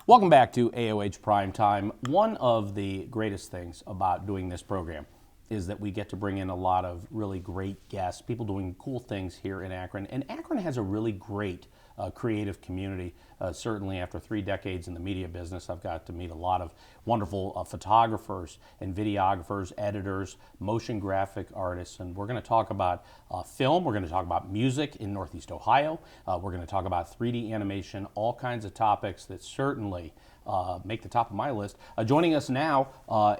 Welcome back to AOH Primetime. One of the greatest things about doing this program is that we get to bring in a lot of really great guests, people doing cool things here in Akron. And Akron has a really great creative community. Certainly after 3 decades in the media business, I've got to meet a lot of wonderful photographers and videographers, editors, motion graphic artists. And we're going to talk about film, we're going to talk about music in Northeast Ohio, we're going to talk about 3D animation, all kinds of topics that certainly make the top of my list. Joining us now,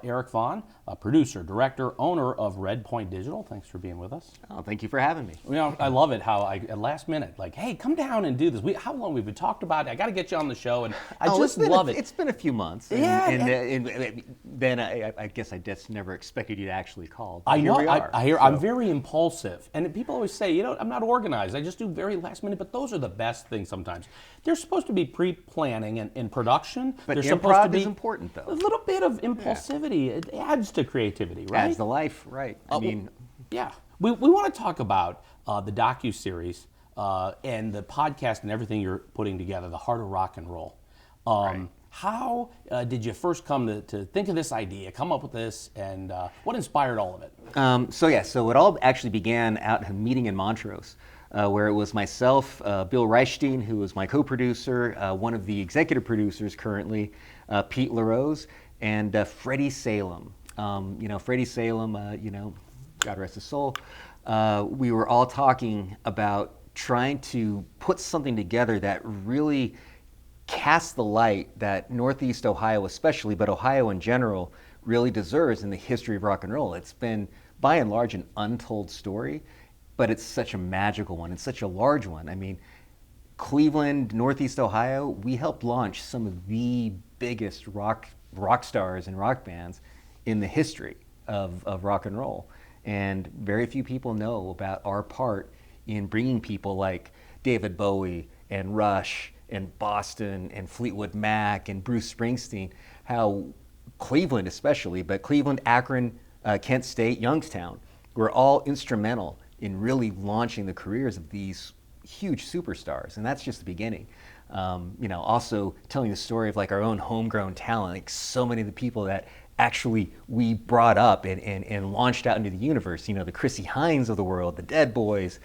Eric Vaughan, producer, director, owner of Red Point Digital. Thanks for being with us. Oh, thank you for having me. You know, I love it how at last minute, like, hey, come down and do this. How long we've been talked about it. I got to get you on the show, and I just love it. It's been a few months. Yeah. And then I guess I just never expected you to actually call. I know. I hear. So. I'm very impulsive, and people always say, you know, I'm not organized. I just do very last minute. But those are the best things sometimes. They're supposed to be pre-planning and production. But they're improv supposed to be is important, though. A little bit of impulsivity. Yeah. It adds to creativity, right? Adds to life, right? I mean, yeah. We want to talk about the docuseries and the podcast and everything you're putting together, The Heart of Rock and Roll. Right. How did you first come to think of this idea, come up with this, and what inspired all of it? So it all actually began out at a meeting in Montrose, where it was myself, Bill Reichstein, who was my co-producer, one of the executive producers currently, Pete LaRose, and Freddie Salem. Freddie Salem, God rest his soul. We were all talking about trying to put something together that really cast the light that Northeast Ohio especially, but Ohio in general, really deserves in the history of rock and roll. It's been, by and large, an untold story, but it's such a magical one. It's such a large one. I mean, Cleveland, Northeast Ohio, we helped launch some of the biggest rock stars and rock bands in the history of rock and roll. And very few people know about our part in bringing people like David Bowie and Rush and Boston and Fleetwood Mac and Bruce Springsteen, how Cleveland especially, but Cleveland, Akron, Kent State, Youngstown, were all instrumental in really launching the careers of these huge superstars. And that's just the beginning. Also telling the story of like our own homegrown talent, like so many of the people that actually we brought up and launched out into the universe, the Chrissie Hynds of the world, the Dead Boys,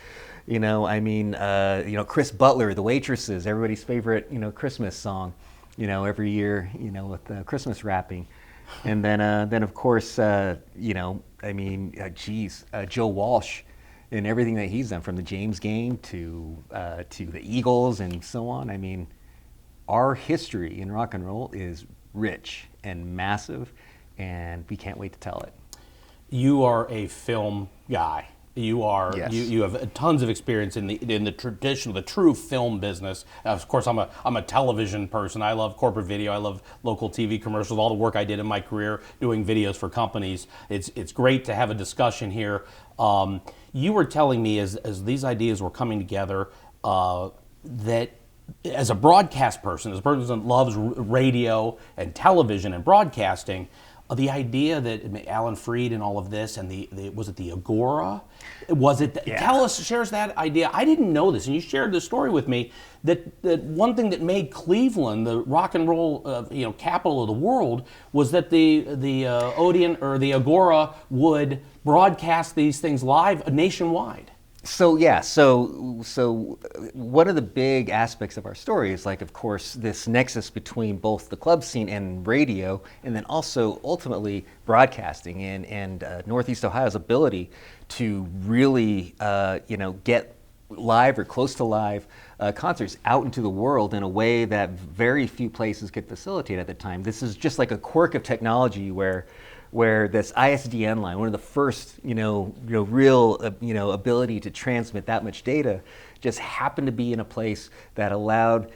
Chris Butler, the Waitresses, everybody's favorite, Christmas song, every year, with Christmas wrapping. And then of course, Joe Walsh and everything that he's done, from the James Game to the Eagles and so on. I mean, our history in rock and roll is rich and massive, and we can't wait to tell it. You are a film guy. You are. Yes. You have tons of experience in the traditional, the true film business. Of course, I'm a television person. I love corporate video. I love local TV commercials. All the work I did in my career doing videos for companies. It's great to have a discussion here. You were telling me as these ideas were coming together that as a broadcast person, as a person that loves radio and television and broadcasting, the idea that Alan Freed and all of this, and was it the Agora? Was it? Yeah. Shares that idea. I didn't know this, and you shared this story with me. That one thing that made Cleveland the rock and roll, capital of the world, was that the Odeon or the Agora would broadcast these things live nationwide. So one of the big aspects of our story is, like, of course, this nexus between both the club scene and radio, and then also ultimately broadcasting and Northeast Ohio's ability to really get live or close to live concerts out into the world in a way that very few places could facilitate at the time. This is just like a quirk of technology where this ISDN line, one of the first, real, ability to transmit that much data, just happened to be in a place that allowed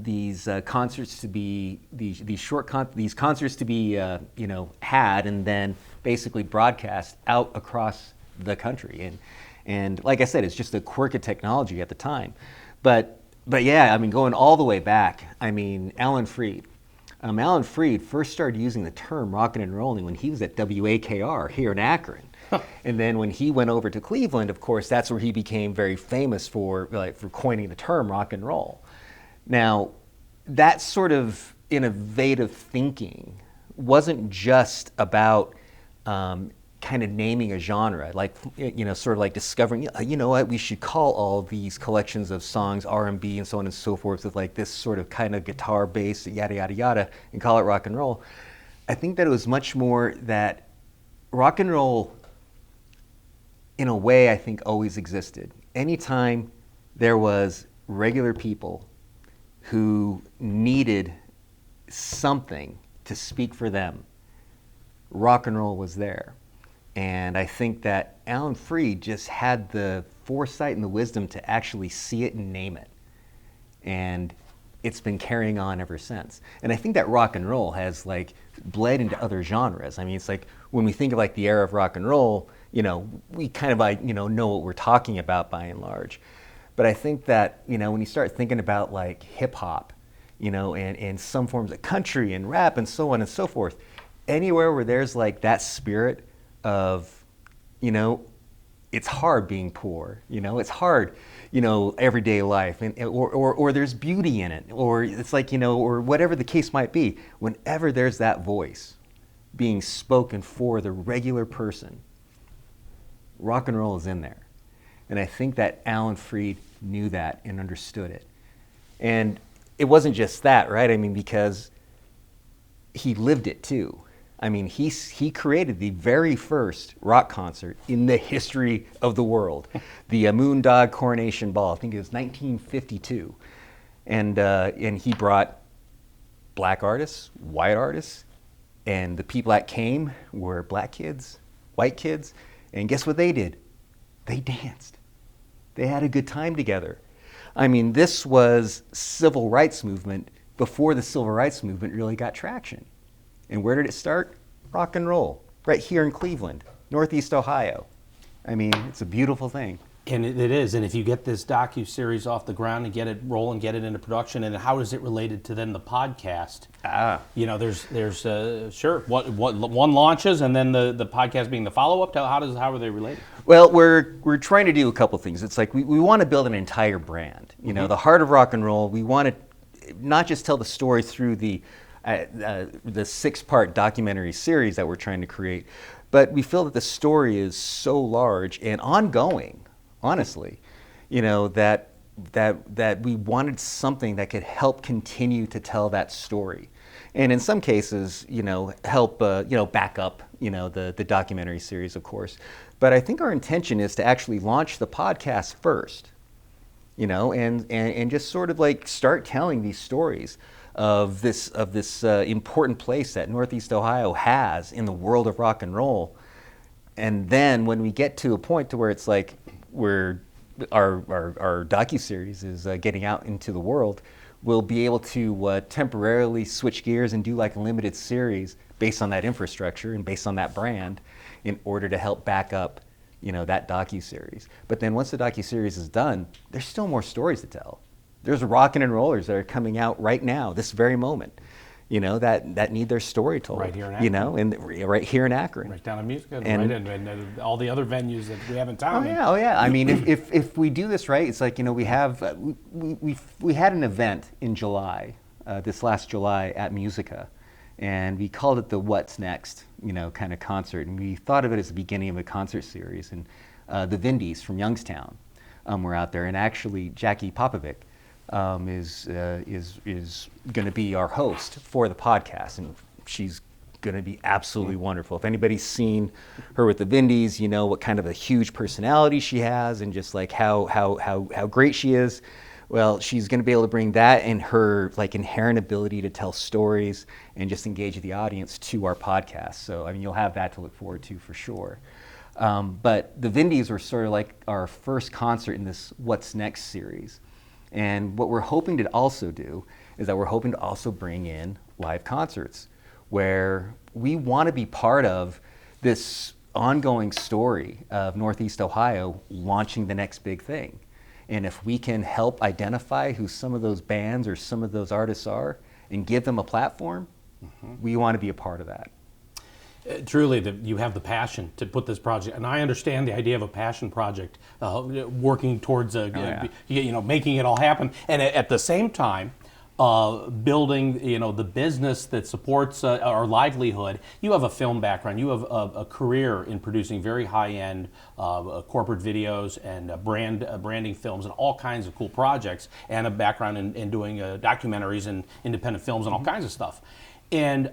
these concerts to be these concerts to be had and then basically broadcast out across the country. And like I said, it's just a quirk of technology at the time. But yeah, going all the way back, Alan Freed. Alan Freed first started using the term rockin' and rolling when he was at WAKR here in Akron. And then when he went over to Cleveland, of course, that's where he became very famous for coining the term rock and roll. Now, that sort of innovative thinking wasn't just about kind of naming a genre, like, sort of like discovering, you know what, we should call all these collections of songs R&B and so on and so forth with like this sort of kind of guitar bass, yada, yada, yada, and call it rock and roll. I think that it was much more that rock and roll, in a way, I think always existed. Anytime there was regular people who needed something to speak for them, rock and roll was there. And I think that Alan Freed just had the foresight and the wisdom to actually see it and name it. And it's been carrying on ever since. And I think that rock and roll has like bled into other genres. I mean, it's like when we think of like the era of rock and roll, we kind of know what we're talking about by and large. But I think that, when you start thinking about like hip hop, and some forms of country and rap and so on and so forth, anywhere where there's like that spirit of, it's hard being poor, it's hard, everyday life, or there's beauty in it, or it's like, or whatever the case might be, whenever there's that voice being spoken for the regular person, rock and roll is in there. And I think that Alan Freed knew that and understood it. And it wasn't just that, right? I mean, because he lived it too. I mean, he created the very first rock concert in the history of the world, the Moondog Coronation Ball. I think it was 1952, and he brought black artists, white artists, and the people that came were black kids, white kids, and guess what they did? They danced. They had a good time together. I mean, this was civil rights movement before the civil rights movement really got traction. And where did it start? Rock and roll, right here in Cleveland, Northeast Ohio. I mean, it's a beautiful thing. And it is. And if you get this docuseries off the ground and get it rolling, get it into production, and how is it related to then the podcast? There's sure what one launches and then the podcast being the follow-up. How are they related? Well, we're trying to do a couple things. It's like we want to build an entire brand. The heart of rock and roll. We want to not just tell the story through the 6-part documentary series that we're trying to create, but we feel that the story is so large and ongoing, honestly, that we wanted something that could help continue to tell that story. And in some cases, help, back up, the documentary series, of course. But I think our intention is to actually launch the podcast first, and just sort of like start telling these stories of this important place that Northeast Ohio has in the world of rock and roll. And then when we get to a point to where it's like our docuseries is getting out into the world, we'll be able to temporarily switch gears and do like a limited series based on that infrastructure and based on that brand in order to help back up, that docuseries. But then once the docuseries is done, there's still more stories to tell. There's rockin' and rollers that are coming out right now, this very moment, that need their story told. Right here in Akron. And right here in Akron. Right down in Musica, and all the other venues that we have in town. Oh yeah. I mean, if we do this right, it's like, we have, we had an event in July, this last July at Musica, and we called it the What's Next, kind of concert. And we thought of it as the beginning of a concert series. And the Vindies from Youngstown were out there, and actually Jackie Popovic is going to be our host for the podcast, and she's going to be absolutely wonderful. If anybody's seen her with the Vindies, what kind of a huge personality she has, and just like how great she is. Well, she's going to be able to bring that and her like inherent ability to tell stories and just engage the audience to our podcast. So I mean, you'll have that to look forward to for sure. But the Vindies were sort of like our first concert in this What's Next series. And what we're hoping to also do is that we're hoping to also bring in live concerts where we want to be part of this ongoing story of Northeast Ohio launching the next big thing. And if we can help identify who some of those bands or some of those artists are and give them a platform, we want to be a part of that. Truly, you have the passion to put this project, and I understand the idea of a passion project, working towards making it all happen. And at the same time, building, the business that supports our livelihood. You have a film background. You have a career in producing very high-end corporate videos and branding films and all kinds of cool projects, and a background in doing documentaries and independent films and all kinds of stuff. And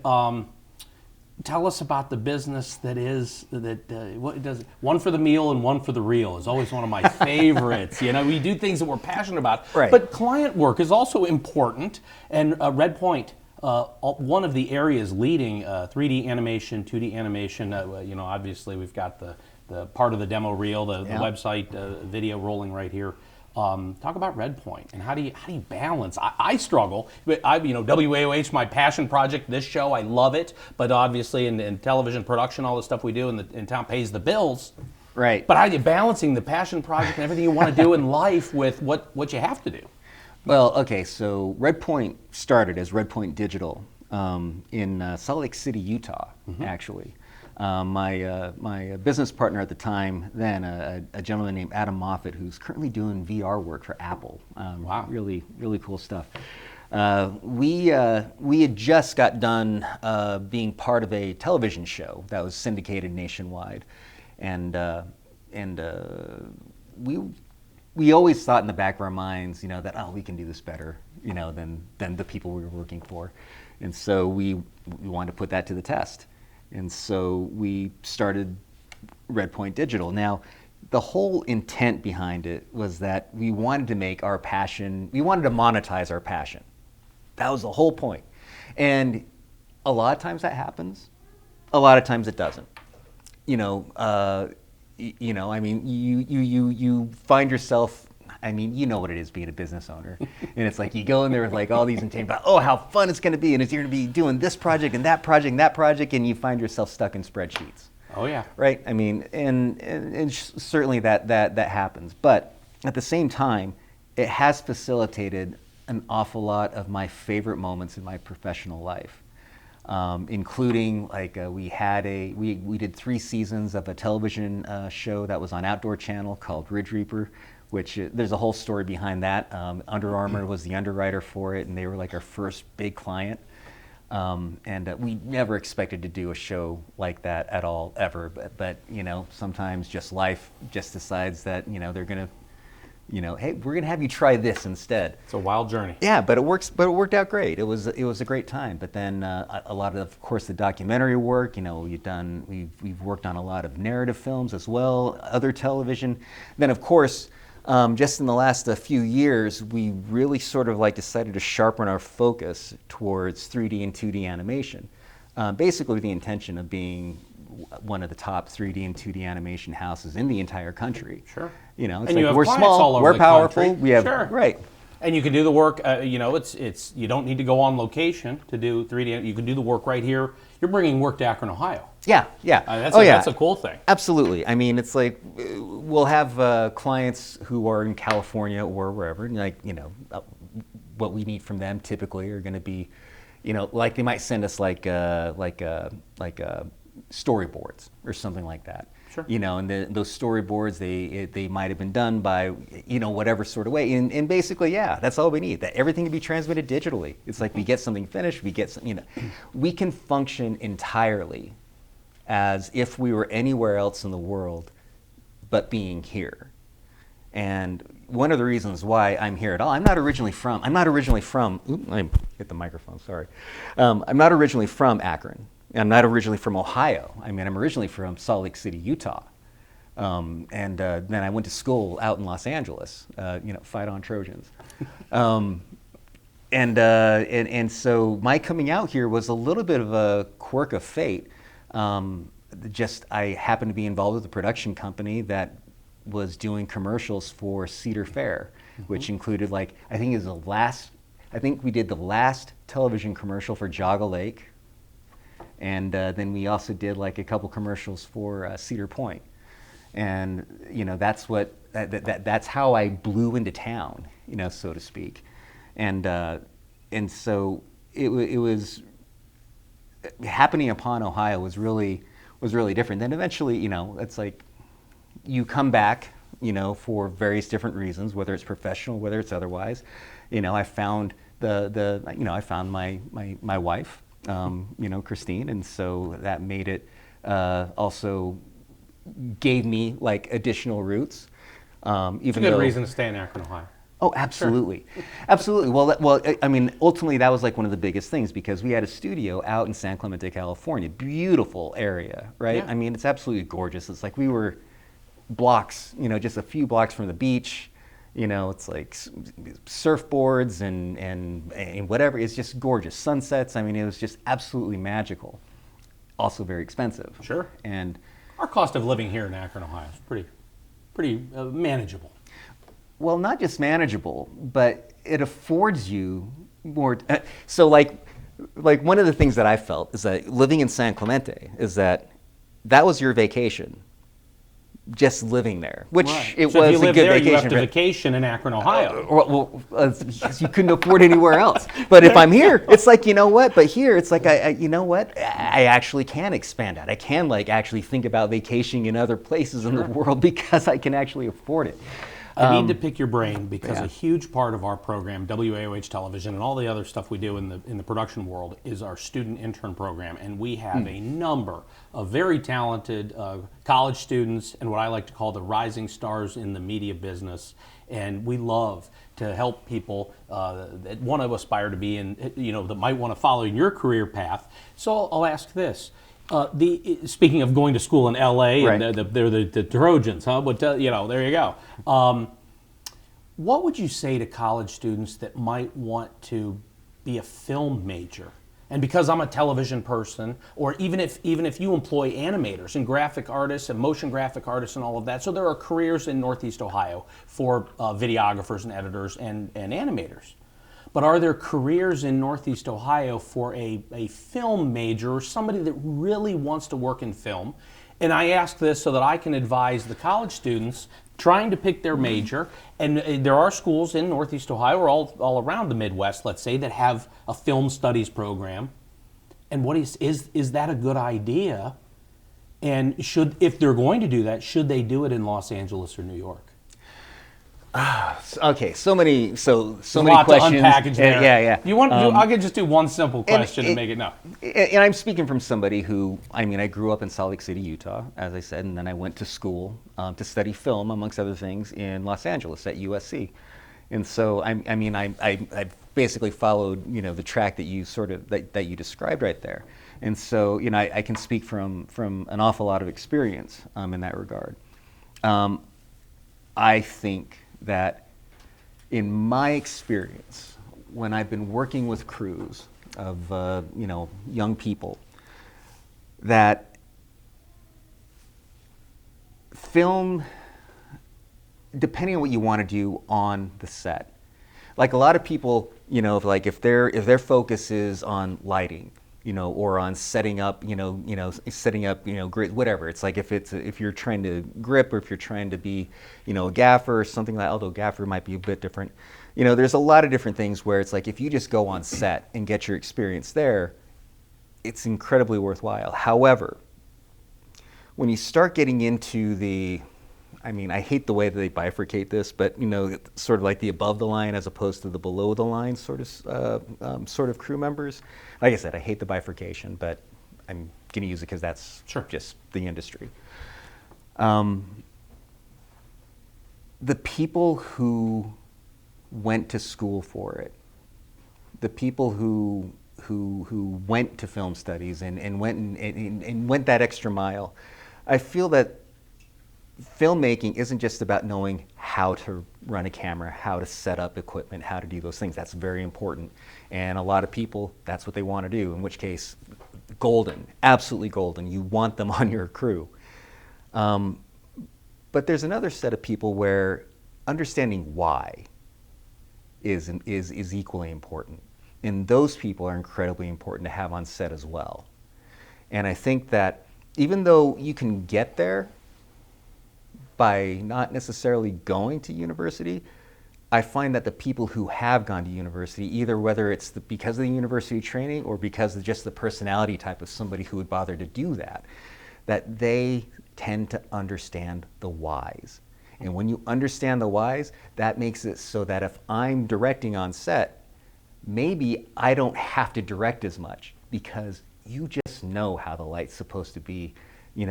tell us about the business that is what does one for the meal and one for the real is always one of my favorites. We do things that we're passionate about, right. But client work is also important. And Red Point, one of the areas leading 3D animation, 2D animation. Obviously we've got the part of the demo reel, the website video rolling right here. Talk about Red Point and how do you balance? I struggle. WAOH, my passion project. This show, I love it, but obviously in television production, all the stuff we do in town pays the bills. Right. But how are you balancing the passion project and everything you want to do in life with what you have to do? Well, okay. So Red Point started as Red Point Digital in Salt Lake City, Utah, actually. My business partner at the time, then a gentleman named Adam Moffat, who's currently doing VR work for Apple. Wow, really cool stuff. We had just got done being part of a television show that was syndicated nationwide, and we always thought in the back of our minds, that we can do this better, than the people we were working for, and so we wanted to put that to the test. And so we started Red Point Digital. Now, the whole intent behind it was that we wanted to make our passion, we wanted to monetize our passion. That was the whole point. And a lot of times that happens, a lot of times it doesn't. You find yourself, you know what it is being a business owner. And it's like you go in there with like all these intentions about, how fun it's going to be. And you're going to be doing this project and that project and that project. And you find yourself stuck in spreadsheets. Oh, yeah. Right? And certainly that happens. But at the same time, it has facilitated an awful lot of my favorite moments in my professional life. Including we did 3 seasons of a television show that was on Outdoor Channel called Ridge Reaper, which there's a whole story behind that. Under Armour was the underwriter for it, and they were like our first big client. And we never expected to do a show like that at all, ever. But sometimes just life just decides that, they're going to, hey, we're going to have you try this instead. It's a wild journey. Yeah, but it worked out great. It was a great time. But then a lot of course, the documentary work, we've worked on a lot of narrative films as well, other television. Then, of course, just in the last few years, we really sort of decided to sharpen our focus towards 3D and 2D animation. Basically with the intention of being one of the top 3D and 2D animation houses in the entire country. Sure. It's and we're small, all over we're the powerful, country. we have, sure. Right. And you can do the work, it's you don't need to go on location to do 3D. You can do the work right here. You're bringing work to Akron, Ohio. Yeah. That's a cool thing. Absolutely. It's like we'll have clients who are in California or wherever, and what we need from them typically are going to be, they might send us storyboards or something like that. Sure. And those storyboards, they might have been done by, whatever sort of way. And basically, that's all we need. That everything can be transmitted digitally. It's like we get something finished, we get some, we can function entirely as if we were anywhere else in the world but being here. And one of the reasons why I'm here at all, I'm not originally from, I hit the microphone, sorry. I'm not originally from Akron. I'm not originally from Ohio. I'm originally from Salt Lake City, Utah. And then I went to school out in Los Angeles, fight on Trojans. And so my coming out here was a little bit of a quirk of fate. I happened to be involved with a production company that was doing commercials for Cedar Fair, which included I think we did the last television commercial for Jogga Lake. And then we also did a couple commercials for Cedar Point, and that's how I blew into town, so to speak, and so it was happening upon Ohio was really different. Then eventually, it's like you come back, for various different reasons, whether it's professional, whether it's otherwise. I found I found my wife, Christine, and so that made it also gave me like additional roots. It's a good reason to stay in Akron, Ohio. Oh, absolutely. Sure. Absolutely. I mean, ultimately that was like one of the biggest things because we had a studio out in San Clemente, California. Beautiful area, right? Yeah. I mean, it's absolutely gorgeous. It's like we were blocks, just a few blocks from the beach. It's like surfboards and whatever. It's just gorgeous. Sunsets. I mean, it was just absolutely magical. Also very expensive. Sure. And our cost of living here in Akron, Ohio is pretty manageable. Well, not just manageable, but it affords you more. So like one of the things that I felt is that living in San Clemente is that was your vacation, just living there, which right. It so was if you a live good there, vacation. You have to vacation in Akron, Ohio. Because you couldn't afford anywhere else. But if I'm here, it's like, you know what? But here, it's like, you know what? I actually can expand out. I can like actually think about vacationing in other places in the world because I can actually afford it. I need to pick your brain because a huge part of our program, WAOH Television, and all the other stuff we do in the production world is our student intern program. And we have a number of very talented college students and what I like to call the rising stars in the media business. And we love to help people that want to aspire to be in, that might want to follow in your career path. So I'll ask this. Speaking of going to school in L.A., right. and they're the Trojans, huh? But, there you go. What would you say to college students that might want to be a film major? And because I'm a television person, or even if you employ animators and graphic artists and motion graphic artists and all of that, so there are careers in Northeast Ohio for videographers and editors and animators. But are there careers in Northeast Ohio for a film major or somebody that really wants to work in film? And I ask this so that I can advise the college students trying to pick their major. And there are schools in Northeast Ohio or all around the Midwest, let's say, that have a film studies program. And what is that a good idea? And if they're going to do that, should they do it in Los Angeles or New York? Okay, so many questions. To unpackage there. Yeah. Do you want? I could just do one simple question and make it no. And I'm speaking from somebody who, I grew up in Salt Lake City, Utah, as I said, and then I went to school to study film, amongst other things, in Los Angeles at USC. And so, I basically followed, the track that you that you described right there. And so, I can speak from an awful lot of experience in that regard. I think that in my experience, when I've been working with crews of young people, that film, depending on what you want to do on the set, like a lot of people, if their focus is on lighting, or on setting up, grid, whatever. It's like if you're trying to grip or if you're trying to be, a gaffer or something like, although gaffer might be a bit different. There's a lot of different things where it's like if you just go on set and get your experience there, it's incredibly worthwhile. However, when you start getting into I hate the way that they bifurcate this, but sort of like the above the line as opposed to the below the line sort of crew members. Like I said, I hate the bifurcation, but I'm going to use it because that's just the industry. The people who went to school for it, the people who went to film studies and went that extra mile, I feel that filmmaking isn't just about knowing how to run a camera, how to set up equipment, how to do those things. That's very important. And a lot of people, that's what they want to do, in which case, golden, absolutely golden. You want them on your crew. But there's another set of people where understanding why is equally important. And those people are incredibly important to have on set as well. And I think that even though you can get there by not necessarily going to university, I find that the people who have gone to university, either whether it's because of the university training or because of just the personality type of somebody who would bother to do that they tend to understand the whys. And when you understand the whys, that makes it so that if I'm directing on set, maybe I don't have to direct as much because you just know how the light's supposed to be,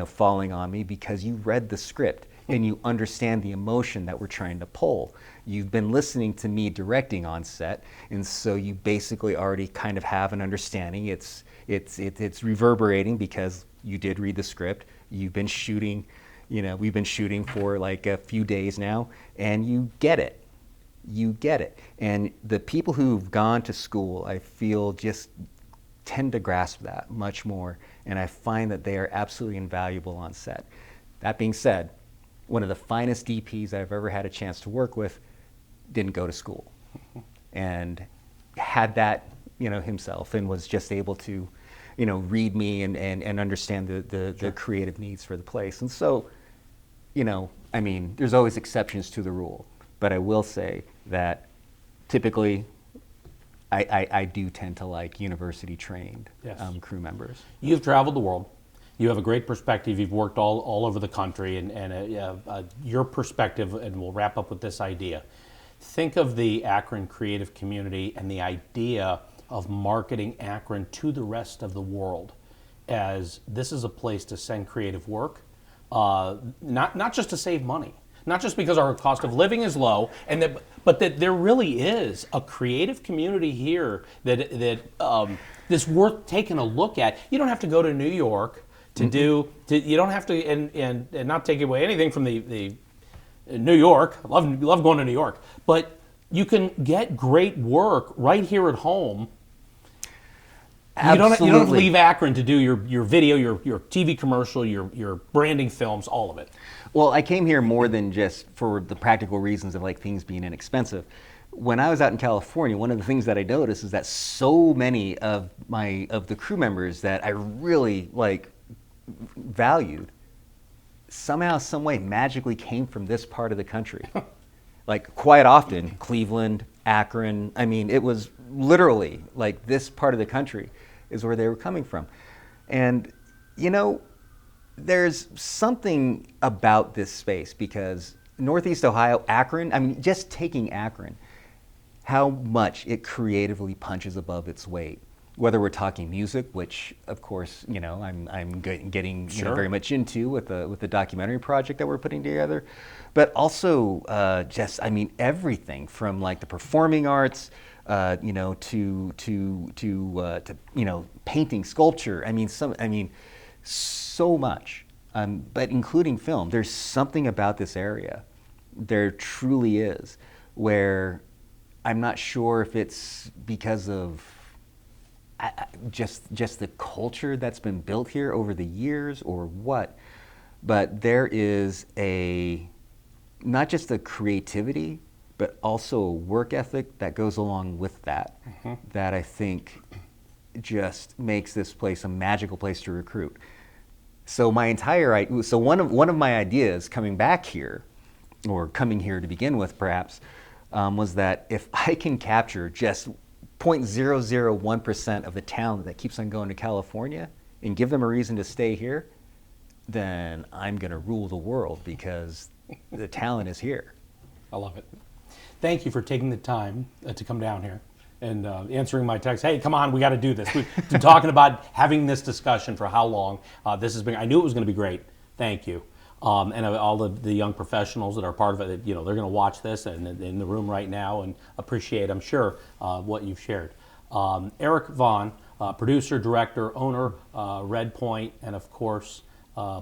falling on me because you read the script and you understand the emotion that we're trying to pull. You've been listening to me directing on set, and so you basically already kind of have an understanding. It's reverberating because you did read the script. You've been shooting, we've been shooting for like a few days now, and you get it. You get it. And the people who've gone to school, I feel, just tend to grasp that much more, and I find that they are absolutely invaluable on set. That being said, one of the finest DPs I've ever had a chance to work with didn't go to school and had that, himself, and was just able to, read me and understand the creative needs for the place. And so, there's always exceptions to the rule, but I will say that typically I do tend to like university trained crew members. You've traveled the world. You have a great perspective. You've worked all over the country, and your perspective, and we'll wrap up with this idea. Think of the Akron creative community and the idea of marketing Akron to the rest of the world as this is a place to send creative work, not just to save money, not just because our cost of living is low, but that there really is a creative community here that is worth taking a look at. You don't have to go to New York to you don't have to, and not take away anything from the New York. I love going to New York, but you can get great work right here at home. Absolutely. You don't have to leave Akron to do your video, your TV commercial, your branding films, all of it. Well, I came here more than just for the practical reasons of like things being inexpensive. When I was out in California, one of the things that I noticed is that so many of the crew members that I really valued somehow, some way, magically came from this part of the country. Like quite often, Cleveland, Akron. It was literally like this part of the country is where they were coming from. And, there's something about this space because Northeast Ohio, Akron, just taking Akron, how much it creatively punches above its weight. Whether we're talking music, which of course, I'm getting very much into with the documentary project that we're putting together, but also everything from like the performing arts, to painting, sculpture. So much, but including film. There's something about this area, there truly is, where I'm not sure if it's because of just the culture that's been built here over the years or what, but there is not just a creativity, but also a work ethic that goes along with that, that I think just makes this place a magical place to recruit. So one of my ideas coming back here, or coming here to begin with perhaps, was that if I can capture just 0.001% of the talent that keeps on going to California and give them a reason to stay here, then I'm going to rule the world because the talent is here. I love it. Thank you for taking the time to come down here and answering my text. Hey, come on, we got to do this. We've been talking about having this discussion for how long. This has been. I knew it was going to be great. Thank you. And all of the young professionals that are part of it, they're going to watch this and in the room right now and appreciate, I'm sure, what you've shared. Eric Vaughan, producer, director, owner, Red Point, and of course,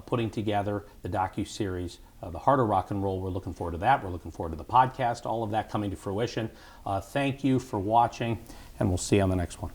putting together the docuseries, The Heart of Rock and Roll. We're looking forward to that. We're looking forward to the podcast, all of that coming to fruition. Thank you for watching, and we'll see you on the next one.